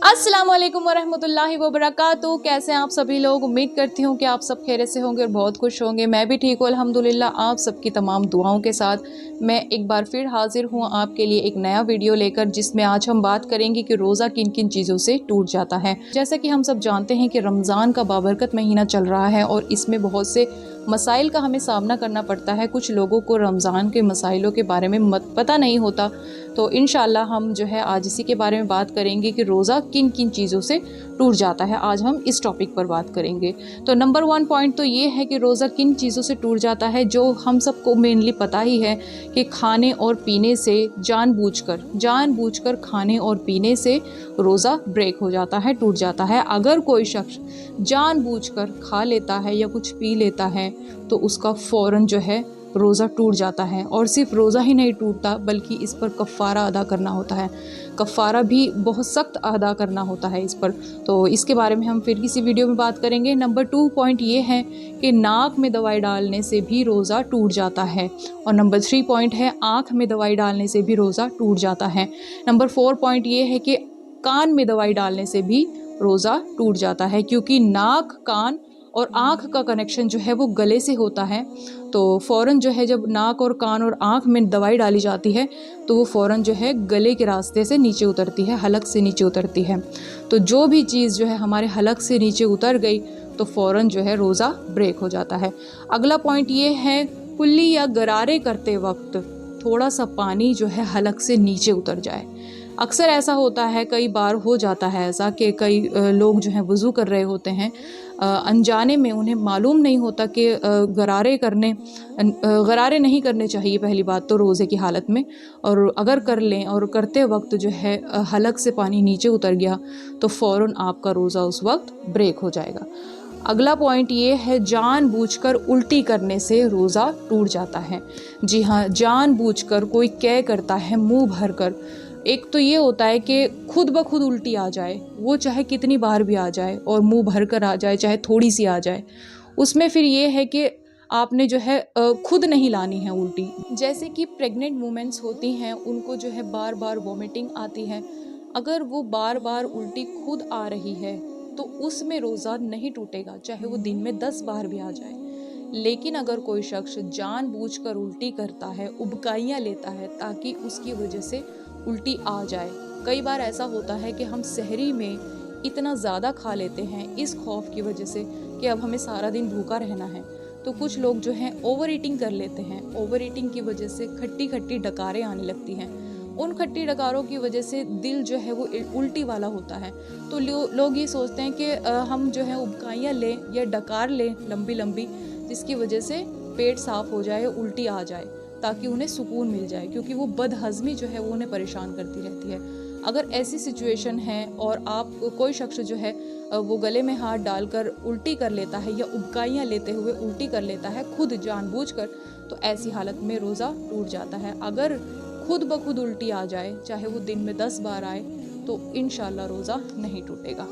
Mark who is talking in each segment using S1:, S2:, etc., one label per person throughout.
S1: अस्सलाम वालेकुम वरहमतुल्लाहि वबरकातुहू। कैसे हैं आप सभी लोग? उम्मीद करती हूँ कि आप सब खैरियत से होंगे और बहुत खुश होंगे। मैं भी ठीक हूँ अल्हम्दुलिल्लाह। आप सबकी तमाम दुआओं के साथ मैं एक बार फिर हाजिर हूँ आपके लिए एक नया वीडियो लेकर, जिसमें आज हम बात करेंगे कि रोज़ा किन किन चीज़ों से टूट जाता है। जैसा कि हम सब जानते हैं कि रमज़ान का बाबरकत महीना चल रहा है और इसमें बहुत से मसाइल का हमें सामना करना पड़ता है। कुछ लोगों को रमज़ान के मसाइलों के बारे में पता नहीं होता, तो इंशाल्लाह हम जो है आज इसी के बारे में बात करेंगे कि रोज़ा किन किन चीज़ों से टूट जाता है। आज हम इस टॉपिक पर बात करेंगे। तो नंबर 1 पॉइंट तो ये है कि रोज़ा किन चीज़ों से टूट जाता है, जो हम सबको मेनली पता ही है कि खाने और पीने से जानबूझकर खाने और पीने से रोज़ा ब्रेक हो जाता है, टूट जाता है। अगर कोई शख्स जानबूझकर खा लेता है या कुछ पी लेता है तो उसका फ़ौरन जो है रोज़ा टूट जाता है। और सिर्फ रोज़ा ही नहीं टूटता बल्कि इस पर कफ़ारा अदा करना होता है। कफ़ारा भी बहुत सख्त अदा करना होता है इस पर, तो इसके बारे में हम फिर किसी वीडियो में बात करेंगे। नंबर 2 पॉइंट ये है कि नाक में दवाई डालने से भी रोज़ा टूट जाता है। और नंबर 3 पॉइंट है आँख में दवाई डालने से भी रोज़ा टूट जाता है। नंबर 4 पॉइंट ये है कि कान में दवाई डालने से भी रोज़ा टूट जाता है, क्योंकि नाक, कान और आँख का कनेक्शन जो है वो गले से होता है। तो फ़ौरन जो है जब नाक और कान और आँख में दवाई डाली जाती है तो वो फ़ौरन जो है गले के रास्ते से नीचे उतरती है, हलक से नीचे उतरती है। तो जो भी चीज़ जो है हमारे हलक से नीचे उतर गई तो फ़ौरन जो है रोज़ा ब्रेक हो जाता है। अगला पॉइंट ये है, कुल्ली या गरारे करते वक्त थोड़ा सा पानी जो है हलक से नीचे उतर जाए। अक्सर ऐसा होता है, कई बार हो जाता है ऐसा कि कई लोग जो हैं वज़ू कर रहे होते हैं, अनजाने में उन्हें मालूम नहीं होता कि गरारे नहीं करने चाहिए पहली बात तो रोज़े की हालत में। और अगर कर लें और करते वक्त जो है हलक से पानी नीचे उतर गया तो फ़ौरन आपका रोज़ा उस वक्त ब्रेक हो जाएगा। अगला पॉइंट ये है, जानबूझकर उल्टी करने से रोज़ा टूट जाता है। जी हाँ, जानबूझकर कोई क्या करता है मुँह भर कर। एक तो ये होता है कि खुद ब खुद उल्टी आ जाए, वो चाहे कितनी बार भी आ जाए और मुंह भर कर आ जाए, चाहे थोड़ी सी आ जाए। उसमें फिर ये है कि आपने जो है खुद नहीं लानी है उल्टी। जैसे कि प्रेग्नेंट वुमेन्स होती हैं, उनको जो है बार बार वॉमिटिंग आती है। अगर वो बार बार उल्टी खुद आ रही है तो उसमें रोज़ा नहीं टूटेगा, चाहे वो दिन में 10 बार भी आ जाए। लेकिन अगर कोई शख्स जानबूझकर उल्टी करता है, उबकाइयाँ लेता है ताकि उसकी वजह से उल्टी आ जाए। कई बार ऐसा होता है कि हम सहरी में इतना ज़्यादा खा लेते हैं इस खौफ की वजह से कि अब हमें सारा दिन भूखा रहना है। तो कुछ लोग जो हैं ओवर ईटिंग कर लेते हैं। ओवर ईटिंग की वजह से खट्टी खट्टी डकारें आने लगती हैं। उन खट्टी डकारों की वजह से दिल जो है वो उल्टी वाला होता है। तो लोग ये सोचते हैं कि हम जो है उबकाइयाँ लें या डकार लें लंबी लंबी, जिसकी वजह से पेट साफ़ हो जाए, उल्टी आ जाए, ताकि उन्हें सुकून मिल जाए, क्योंकि वो बदहज़मी जो है वो उन्हें परेशान करती रहती है। अगर ऐसी सिचुएशन है और आप कोई शख्स जो है वो गले में हाथ डालकर उल्टी कर लेता है या उबकाइयाँ लेते हुए उल्टी कर लेता है खुद जानबूझकर, तो ऐसी हालत में रोज़ा टूट जाता है। अगर खुद ब खुद उल्टी आ जाए, चाहे वो दिन में 10 बार आए, तो इंशाल्लाह रोज़ा नहीं टूटेगा।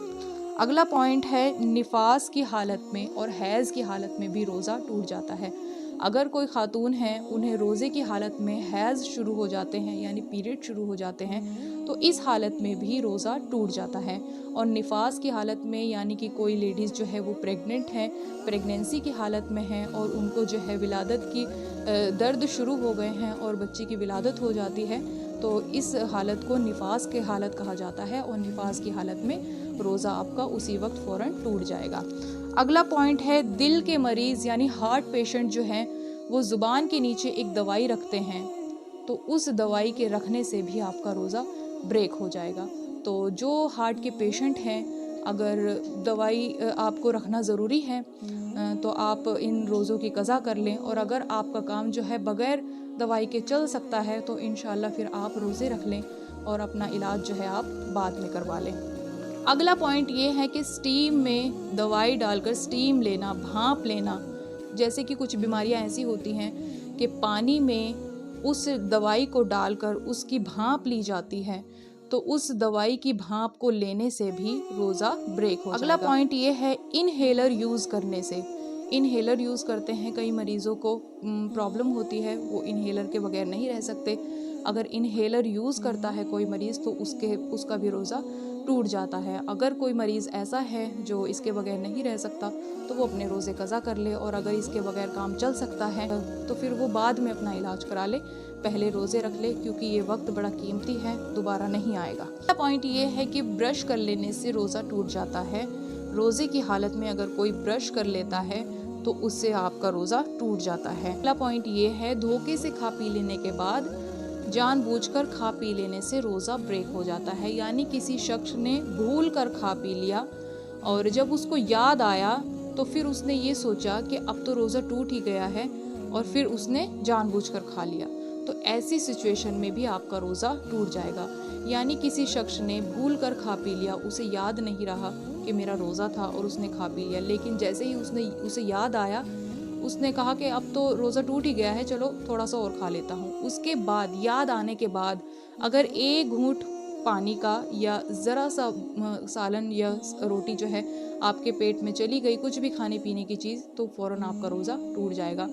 S1: अगला पॉइंट है, निफास की हालत में और हैज़ की हालत में भी रोज़ा टूट जाता है। अगर कोई खातून है, उन्हें रोज़े की हालत में हैज़ शुरू हो जाते हैं यानी पीरियड शुरू हो जाते हैं, तो इस हालत में भी रोज़ा टूट जाता है। और निफास की हालत में यानी कि कोई लेडीज़ जो है वो प्रेग्नेंट हैं, प्रेगनेंसी की हालत में हैं और उनको जो है विलादत की दर्द शुरू हो गए हैं और बच्चे की विलादत हो जाती है, तो इस हालत को निफास की हालत कहा जाता है। और निफास की हालत में रोज़ा आपका उसी वक्त फ़ौरन टूट जाएगा। अगला पॉइंट है, दिल के मरीज़ यानी हार्ट पेशेंट जो हैं वो ज़ुबान के नीचे एक दवाई रखते हैं, तो उस दवाई के रखने से भी आपका रोज़ा ब्रेक हो जाएगा। तो जो हार्ट के पेशेंट हैं, अगर दवाई आपको रखना ज़रूरी है तो आप इन रोज़ों की क़ज़ा कर लें। और अगर आपका काम जो है बग़ैर दवाई के चल सकता है तो इंशाल्लाह फिर आप रोज़े रख लें और अपना इलाज जो है आप बाद में करवा लें। अगला पॉइंट ये है कि स्टीम में दवाई डालकर स्टीम लेना, भाप लेना। जैसे कि कुछ बीमारियां ऐसी होती हैं कि पानी में उस दवाई को डालकर उसकी भाप ली जाती है, तो उस दवाई की भाप को लेने से भी रोज़ा ब्रेक हो जाएगा। अगला पॉइंट ये है, इनहेलर यूज़ करने से। इनहेलर यूज़ करते हैं, कई मरीज़ों को प्रॉब्लम होती है, वो इनहेलर के बगैर नहीं रह सकते। अगर इनहेलर यूज़ करता है कोई मरीज़ तो उसका भी रोज़ा टूट जाता है। अगर कोई मरीज़ ऐसा है जो इसके बगैर नहीं रह सकता तो वो अपने रोज़े क़ज़ा कर ले, और अगर इसके बगैर काम चल सकता है तो फिर वो बाद में अपना इलाज करा ले, पहले रोज़े रख ले, क्योंकि ये वक्त बड़ा कीमती है, दोबारा नहीं आएगा। पहला पॉइंट ये है कि ब्रश कर लेने से रोज़ा टूट जाता है। रोज़े की हालत में अगर कोई ब्रश कर लेता है तो उससे आपका रोज़ा टूट जाता है। पहला पॉइंट ये है, धोखे से खा पी लेने के बाद जानबूझकर खा पी लेने से रोज़ा ब्रेक हो जाता है। यानी किसी शख्स ने भूल कर खा पी लिया और जब उसको याद आया तो फिर उसने ये सोचा कि अब तो रोज़ा टूट ही गया है, और फिर उसने जानबूझकर खा लिया, तो ऐसी सिचुएशन में भी आपका रोज़ा टूट जाएगा। यानी किसी शख्स ने भूल कर खा पी लिया, उसे याद नहीं रहा कि मेरा रोज़ा था और उसने खा पी लिया, लेकिन जैसे ही उसे याद आया, उसने कहा कि अब तो रोज़ा टूट ही गया है, चलो थोड़ा सा और खा लेता हूँ। उसके बाद याद आने के बाद अगर एक घूंट पानी का या ज़रा सा सालन या रोटी जो है आपके पेट में चली गई, कुछ भी खाने पीने की चीज़, तो फ़ौरन आपका रोज़ा टूट जाएगा।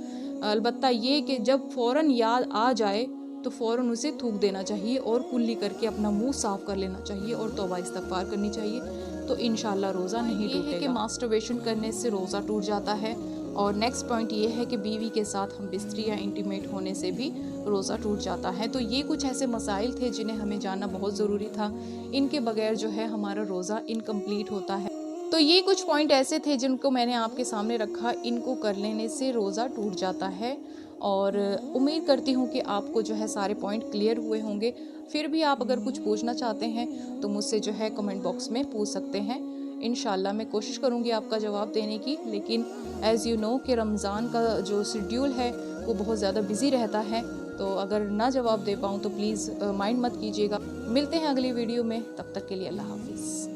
S1: अलबत्ता ये कि जब फ़ौरन याद आ जाए तो फ़ौरन उसे थूक देना चाहिए और कुल्ली करके अपना मुंह साफ़ कर लेना चाहिए और तौबा इस्तग़फ़ार करनी चाहिए, तो इंशाल्लाह रोज़ा नहीं टूटेगा। ये है कि मास्टरबेशन करने से रोज़ा टूट जाता है। और नेक्स्ट पॉइंट ये है कि बीवी के साथ हम बिस्तरी या इंटीमेट होने से भी रोज़ा टूट जाता है। तो ये कुछ ऐसे मसाइल थे जिन्हें हमें जानना बहुत ज़रूरी था। इनके बगैर जो है हमारा रोज़ा इनकम्प्लीट होता है। तो ये कुछ पॉइंट ऐसे थे जिनको मैंने आपके सामने रखा, इनको कर लेने से रोज़ा टूट जाता है। और उम्मीद करती हूँ कि आपको जो है सारे पॉइंट क्लियर हुए होंगे। फिर भी आप अगर कुछ पूछना चाहते हैं तो मुझसे जो है कमेंट बॉक्स में पूछ सकते हैं। इंशाल्लाह मैं कोशिश करूँगी आपका जवाब देने की, लेकिन एज़ यू नो कि रमज़ान का जो शेड्यूल है वो बहुत ज़्यादा बिज़ी रहता है, तो अगर ना जवाब दे पाऊँ तो प्लीज़ माइंड मत कीजिएगा। मिलते हैं अगली वीडियो में, तब तक के लिए अल्लाह हाफ़िज़।